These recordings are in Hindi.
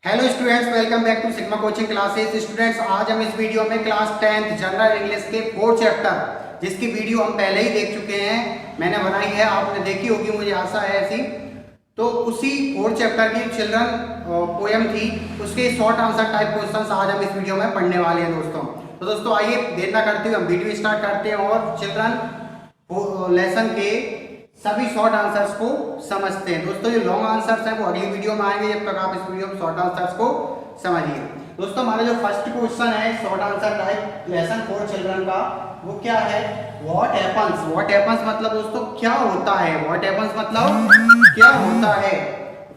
Hello students, welcome back to Sigma coaching classes. Students, आज हम इस वीडियो में क्लास 10th जनरल इंग्लिश के 4th चैप्टर, जिसकी वीडियो हम पहले ही देख चुके हैं, मैंने बनाई है, आपने देखी होगी, मुझे आशा है ऐसी। तो उसी 4th चैप्टर की चिल्ड्रन पोएम थी, उसके शॉर्ट आंसर टाइप क्वेश्चंस आज हम इस वीडियो में पढ़ने वाले हैं दोस्तों। तो दोस्तों आइए देर ना करते हुए हम वीडियो स्टार्ट करते हैं और चिल्ड्रन लेसन के सभी शॉर्ट आंसर्स को समझते हैं। दोस्तों जो लॉन्ग आंसर्स हैं वो अगली वीडियो में आएंगे, जब तक आप इस वीडियो में शॉर्ट आंसर्स को समझिए। दोस्तों हमारा जो फर्स्ट क्वेश्चन है short answer type lesson for children का, वो क्या है? What happens. व्हाट हैपेंस मतलब दोस्तों क्या होता है? व्हाट हैपेंस मतलब क्या होता है?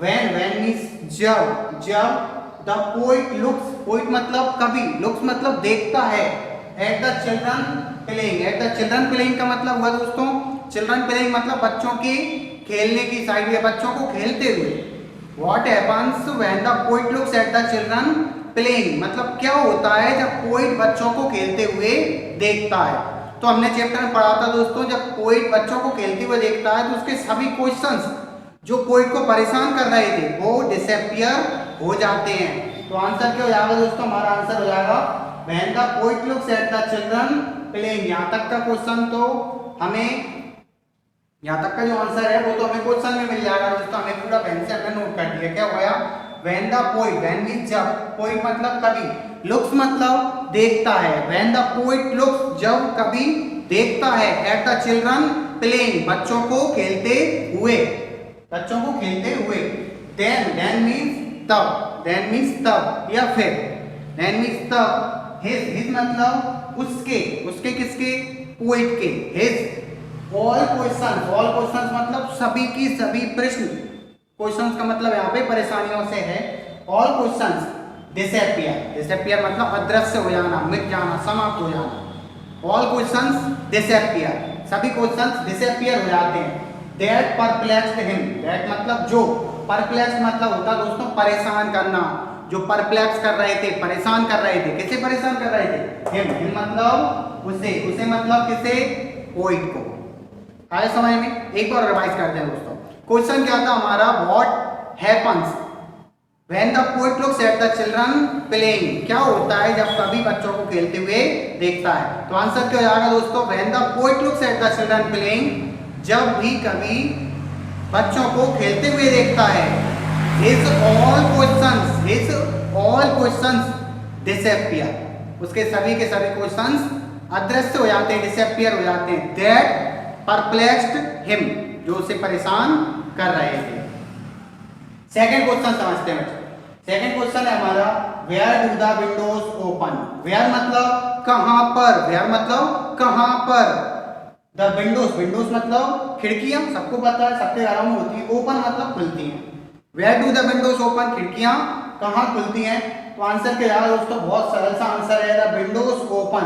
व्हेन मींस जब द पोइट लुक्स, पोइट मतलब कवि, लुक्स मतलब देखता है, at the children playing. At the children playing का मतलब हुआ दोस्तों, चिल्ड्रन प्लेइंग मतलब बच्चों की खेलने की साइड, या बच्चों को खेलते हुए। What happens when the poet looks at the children playing मतलब क्या होता है जब पोइट बच्चों को खेलते हुए देखता है। तो हमने चैप्टर में पढ़ा था दोस्तों, जब पोइट बच्चों को खेलते हुए देखता है तो उसके सभी क्वेश्चंस जो पोइट को परेशान कर रहे थे वो डिसअपियर हो जाते हैं। तो आंसर क्या हो जाएगा दोस्तों? हमारा आंसर हो जाएगा when the poet looks at the children playing. यहाँ तक का क्वेश्चन तो हमें, यहाँ तक का जो आंसर है वो तो हमें क्वेश्चन में मिल जाएगा दोस्तों, हमें पूरा पेन से हमने नोट कर दिया। क्या होया? When the poet, when means जब, पोइट मतलब कवि, लुक्स मतलब देखता है। व्हेन द पोइट लुक्स जब कवि देखता है, एट द चिल्ड्रन प्लेइंग बच्चों को खेलते हुए, बच्चों को खेलते हुए। देन मींस तब, देन मींस तब या फिर, देन मींस तब। हिज मतलब उसके, उसके किसके? पोइट के। His all questions, all questions मतलब सभी की सभी प्रश्न, क्वेश्चंस का मतलब यहाँ पे परेशानियों से है। ऑल क्वेश्चंस डिसअपियर, डिसअपियर मतलब अदृश्य हो जाना, मिट जाना, समाप्त हो जाना। ऑल क्वेश्चंस डिसअपियर, सभी क्वेश्चंस डिसअपियर हो जाते हैं। दैट परप्लेक्स्ड हिम, दैट मतलब जो, परप्लेक्स्ड मतलब होता है दोस्तों परेशान करना, जो परप्लेक्स कर रहे थे, परेशान कर रहे थे। किसे परेशान कर रहे थे? हिम, हिम मतलब उसे, उसे मतलब किसे? पोइट को। आए समझ में? एक बार रिवाइज करते हैं दोस्तों। क्वेश्चन क्या था हमारा? What happens when the poet looks at the children playing, क्या होता है जब कभी बच्चों को खेलते हुए देखता है? तो आंसर क्या हो जाएगा दोस्तों? When the poet looks at the children playing, जब भी कभी बच्चों को खेलते हुए देखता है। His all questions, his all questions disappear, उसके सभी के सभी क्वेश्चंस अदृश्य हो जाते हैं, डिसअपियर हो जाते हैं। दैट परप्लेक्स्ड हिम, जो उसे परेशान कर रहे थे। सेकंड क्वेश्चन समझते हैं बच्चों। सेकंड क्वेश्चन है हमारा where do the windows open. Where मतलब कहां पर, वेयर मतलब कहां पर। द विंडोज, विंडोज मतलब खिड़कियां, सबको पता है, सबके घरों में होती है। ओपन मतलब खुलती हैं। Where do the windows open, खिड़कियां कहां खुलती हैं? तो आंसर क्या है दोस्तों? बहुत सरल सा आंसर है, the windows open,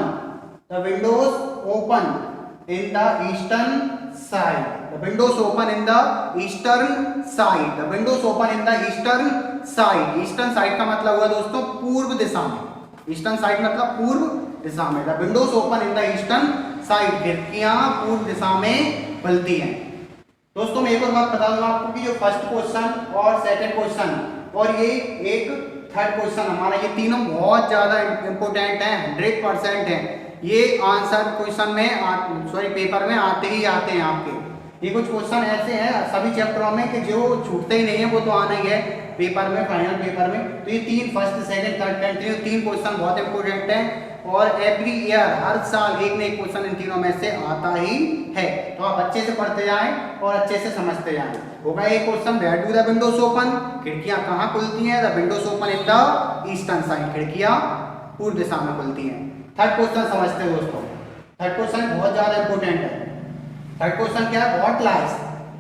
the windows open in the eastern side. The windows open in the eastern side. The windows open in the eastern side. Eastern side का मतलब हुआ दोस्तों पूर्व दिशा में। Eastern side मतलब पूर्व दिशा में। The windows open in the eastern side. खिड़कियां पूर्व दिशा में खुलती हैं। दोस्तों मैं एक और बात बता दूं आपको कि जो फर्स्ट क्वेश्चन और सेकंड क्वेश्चन और ये एक थर्ड क्वेश्चन हमारा, ये तीनों बहुत ज्यादा इंपोर्टेंट हैं, 100% हैं। ये आंसर क्वेश्चन में, सॉरी पेपर में आते ही आते हैं आपके। ये कुछ क्वेश्चन ऐसे हैं सभी चैप्टरों में कि जो छूटते ही नहीं है, वो तो आना ही है पेपर में, फाइनल पेपर में। तो ये तीन, फर्स्ट सेकंड थर्ड कंटिन्यू, तीन क्वेश्चन बहुत इंपोर्टेंट हैं और एवरी ईयर, हर साल एक न एक क्वेश्चन इन तीनों में से आता ही है। तो आप अच्छे से पढ़ते जाएं और अच्छे से समझते जाएं। होगा एक क्वेश्चन, where do the windows open, खिड़कियां कहाँ खुलती हैं? The windows open in the eastern side, खिड़कियां पूर्व दिशा में खुलती हैं। थर्ड क्वेश्चन समझते हैं दोस्तों। थर्ड क्वेश्चन बहुत ज्यादा इंपोर्टेंट है। थर्ड क्वेश्चन क्या है? What lies.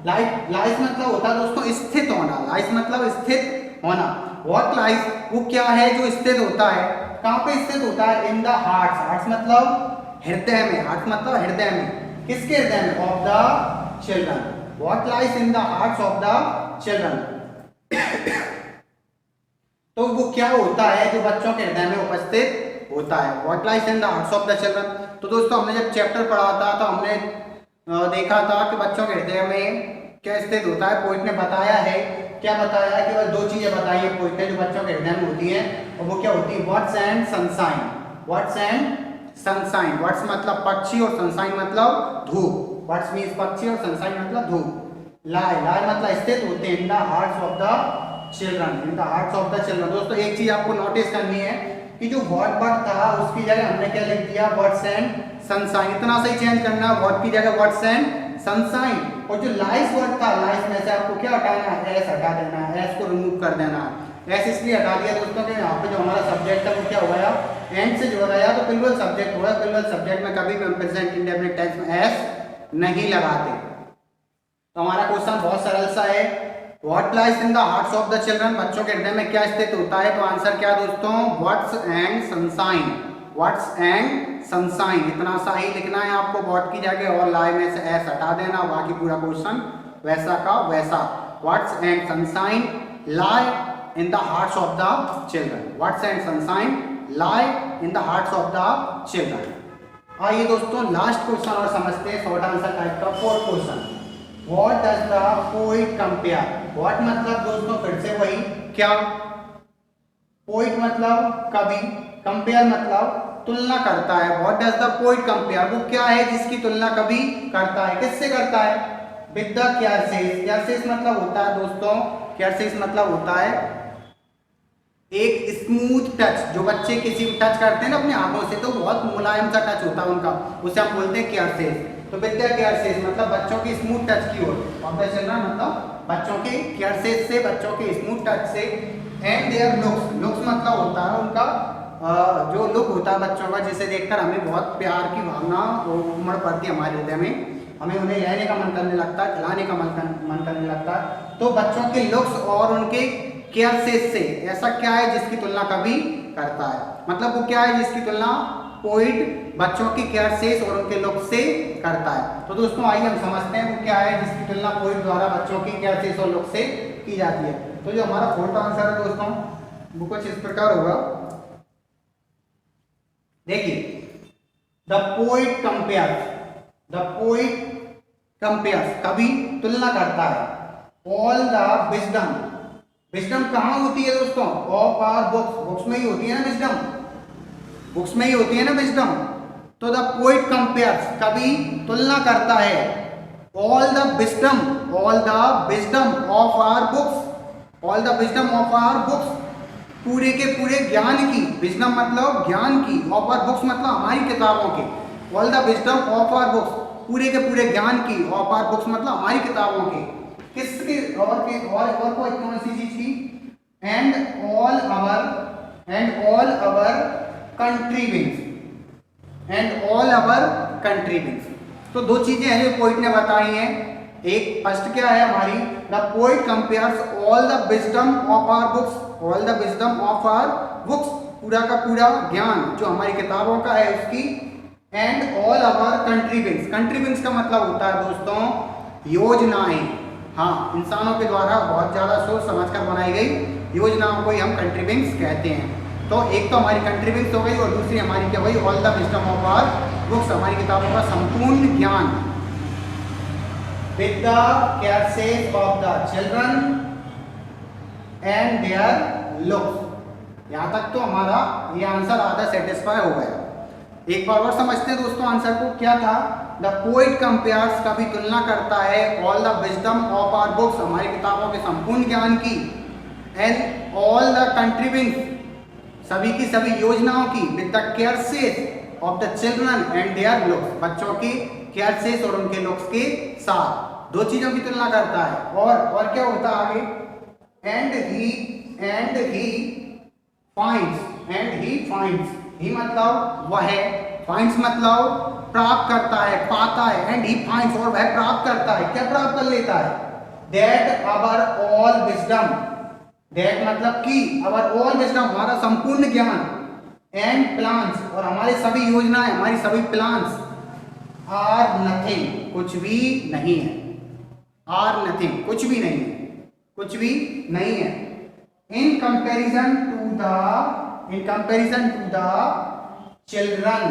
लाइज मतलब होता है दोस्तों स्थित होना, लाइज मतलब स्थित होना। व्हाट लाइज वो क्या है जो स्थित होता है? कहां पे स्थित होता है? इन द हार्ट्स, हार्ट्स मतलब हृदय में, हार्ट मतलब हृदय में। किसके हृदय में? Of the children. What lies in the hearts of the children. तो वो क्या होता है जो बच्चों के हृदय में उपस्थित होता है? What lies in the hearts of the children. तो दोस्तों हमने जब चैप्टर पढ़ा था तो हमने देखा था कि बच्चों के हृदय में क्या स्थित होता है। पोइट ने बताया है क्या बताया है, केवल दो चीजें बताई है पोइट ने जो बच्चों के हृदय में होती है, और वो क्या होती है, words and sunshine. Words and sunshine, words मतलब पक्षी और सनशाइन मतलब धूप। वर्ड्स मींस पक्षी और सनशाइन मतलब धूप। लाई, लाई मतलब स्थित होते हैं in the hearts of the children, in the hearts of the children. दोस्तों एक चीज आपको नोटिस करनी है कि जो वर्ड था उसकी जगह हमने क्या लिख दिया, वर्ड्स एंड सनशाइन। इतना सही चेंज करना, वर्ड की जगह वर्ड्स एंड सनशाइन। और जो लाइस वर्ड था, लाइस में से आपको क्या हटाना है, एस हटा देना है, एस को रिमूव कर देना है। एस इसलिए हटा दिया दोस्तों कि यहाँ पे जो हमारा सब्जेक्ट है वो क्या हो गया, एंड से जुड़ गया, तो प्लूरल सब्जेक्ट हो गया। प्लूरल सब्जेक्ट में कभी भी हम प्रेजेंट इंडेफिनिट टेंस में एस नहीं लगाते। तो हमारा क्वेश्चन बहुत सरल सा है, what lies in the hearts of the children, बच्चों के हृदय में क्या स्थित होता है। तो आंसर क्या दोस्तों, words and sunshine. Words and sunshine, इतना सा ही लिखना है आपको वर्ड की जगह, और लाई में से एस हटा देना, बाकी पूरा क्वेश्चन वैसा का वैसा। Words and sunshine lie in the hearts of the children. Words and sunshine lie in the hearts of the children. आइए दोस्तों लास्ट क्वेश्चन और समझते हैं, शॉर्ट आंसर टाइप का fourth question. What does the poet compare? What मतलब दोस्तों फिर से वही क्या, poet मतलब कवि, compare मतलब तुलना करता है। What does the poet compare? वो क्या है जिसकी तुलना कवि करता है, किससे करता है, with the Kearses। Kearses मतलब होता है दोस्तों, Kearses मतलब होता है एक स्मूथ टच। जो बच्चे किसी टच करते हैं ना अपने हाथों से, तो बहुत मुलायम सा टच होता है उनका, उसे हम बोलते हैं Kearses। तो विद्या केयरसेस मतलब बच्चों की स्मूथ टच की ओर, ऑफ चल रहा मतलब बच्चों के केयरसेस से, बच्चों के स्मूथ टच से। एंड देयर लुक्स, लुक्स मतलब होता है उनका जो लुक होता है बच्चों का, जिसे देखकर हमें बहुत प्यार की भावना उमड़ पड़ती है हमारे हृदय में, हमें उन्हें रहने का मन करने लगता है, खिलाने का मन करने लगता है। तो बच्चों के लुक्स और उनके केयरसेस से ऐसा क्या है जिसकी तुलना कवि करता है, मतलब वो क्या है जिसकी तुलना पोइट बच्चों की केयरसेस और उनके लुक से करता है। तो दोस्तों आइए हम समझते हैं वो क्या है जिसकी तुलना पोइट द्वारा बच्चों की केयरसेस और लुक से की जाती है। तो जो हमारा फोर्थ आंसर है दोस्तों वो कुछ इस प्रकार होगा, देखिए, the poet compares, the poet compares कवि तुलना करता है ऑल द विजडम। विजडम कहाँ होती है दोस्तों, ऑफ आवर बुक्स, बुक्स में ही होती है ना विजडम, बुक्स में ही होती है ना विजडम। तो द पोइट कंपेयर्स कवि तुलना करता है all the wisdom, all the wisdom of our books, all the wisdom of our books, पूरे के पूरे ज्ञान की, विजडम मतलब ज्ञान की, ऑफ आवर बुक्स मतलब हमारी किताबों के, all the wisdom of our books पूरे के पूरे ज्ञान की, ऑफ आवर बुक्स मतलब हमारी किताबों के, किसके और कोई कौन सी चीज की, and all our country beings, and all our country beings. तो दो चीजें हैं जो पोइट ने बताई हैं। एक फर्स्ट क्या है हमारी, the poet compares all the wisdom of our books, all the wisdom of our books पूरा का पूरा ज्ञान जो हमारी किताबों का है उसकी, एंड ऑल अवर कंट्रीबिंग्स। कंट्रीबिंग्स का मतलब होता है दोस्तों योजनाएं, हाँ, इंसानों के द्वारा बहुत ज्यादा सोच समझकर बनाई गई योजनाओं को ही हम कंट्रीबिंग्स कहते हैं। तो एक तो हमारी कंट्रीबिंग्स हो गई और दूसरी हमारी क्या हुई, all the wisdom of our books, हमारी किताबों का संपूर्ण ज्ञान। With the caresses of the children and their looks. यहाँ तक तो हमारा ये आंसर आधा सेटिस्फाई हो गया। एक बार और समझते हैं दोस्तों आंसर को, क्या था, द पोइट कंपेयर्स कभी तुलना करता है all the wisdom of our books, हमारी किताबों के संपूर्ण ज्ञान की, एंड ऑल द कंट्रीबिंग्स सभी की सभी योजनाओं की, with the caresses of the children and their looks, बच्चों के केयरसेस और उनके लुक्स के साथ दो चीजों की तुलना करता है। और क्या होता है आगे, एंड ही फाइंड्स, ही मतलब वह, फाइंड्स मतलब प्राप्त करता है, पाता है, एंड ही फाइंड्स और वह प्राप्त करता है, क्या प्राप्त कर लेता है, that our all wisdom, that मतलब कि आवर ऑल विजडम हमारा संपूर्ण ज्ञान, एंड प्लान्स और हमारे सभी योजनाएं, हमारी सभी प्लान्स, आर नथिंग कुछ भी नहीं है, आर नथिंग कुछ भी नहीं है, कुछ भी नहीं है, in comparison to the children,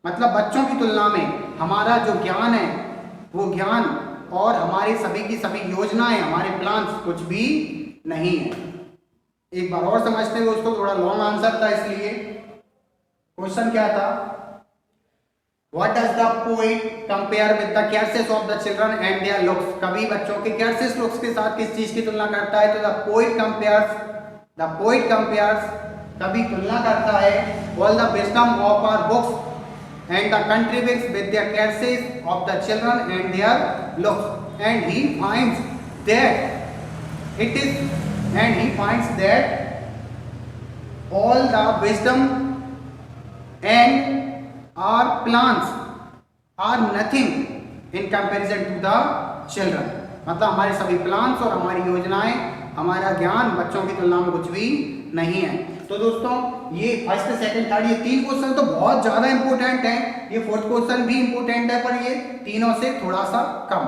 मतलब बच्चों की तुलना में हमारा जो ज्ञान है वो ज्ञान और हमारी सभी की सभी योजनाएं, हमारे प्लान्स कुछ भी नहीं है। एक बार और समझते हुए उसको, थोड़ा लॉन्ग आंसर था इसलिए। क्वेश्चन क्या था? What does the poet compare with the curses of the children and their looks? कवि बच्चों के curses looks के साथ किस चीज की तुलना करता है? तो the poet compares, कवि तुलना करता है all the wisdom of our books and the contributes with their curses of the children and their looks, and he finds that all the wisdom and our plans are nothing in comparison to the children। मतलब हमारे सभी प्लान्स और हमारी योजनाएं, हमारा ज्ञान बच्चों की तुलना में कुछ भी नहीं है। तो दोस्तों ये फर्स्ट, सेकंड, थर्ड, ये 3 क्वेश्चन तो बहुत ज्यादा इंपॉर्टेंट है। ये 4th क्वेश्चन भी इंपॉर्टेंट है, पर ये तीनों से थोड़ा सा कम,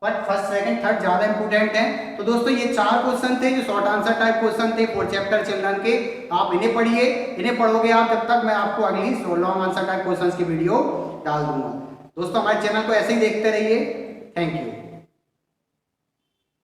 बट फर्स्ट, सेकंड, थर्ड ज्यादा इंपॉर्टेंट है। तो दोस्तों ये 4 क्वेश्चन थे जो शॉर्ट आंसर टाइप क्वेश्चन थे 4th चैप्टर चिल्ड्रन के। आप इन्हें पढ़िए, इन्हें पढ़ोगे आप जब तक मैं आपको अगली लॉन्ग आंसर टाइप क्वेश्चंस की वीडियो डाल दूंगा। दोस्तों हमारे चैनल को ऐसे ही देखते रहिए। Thank you.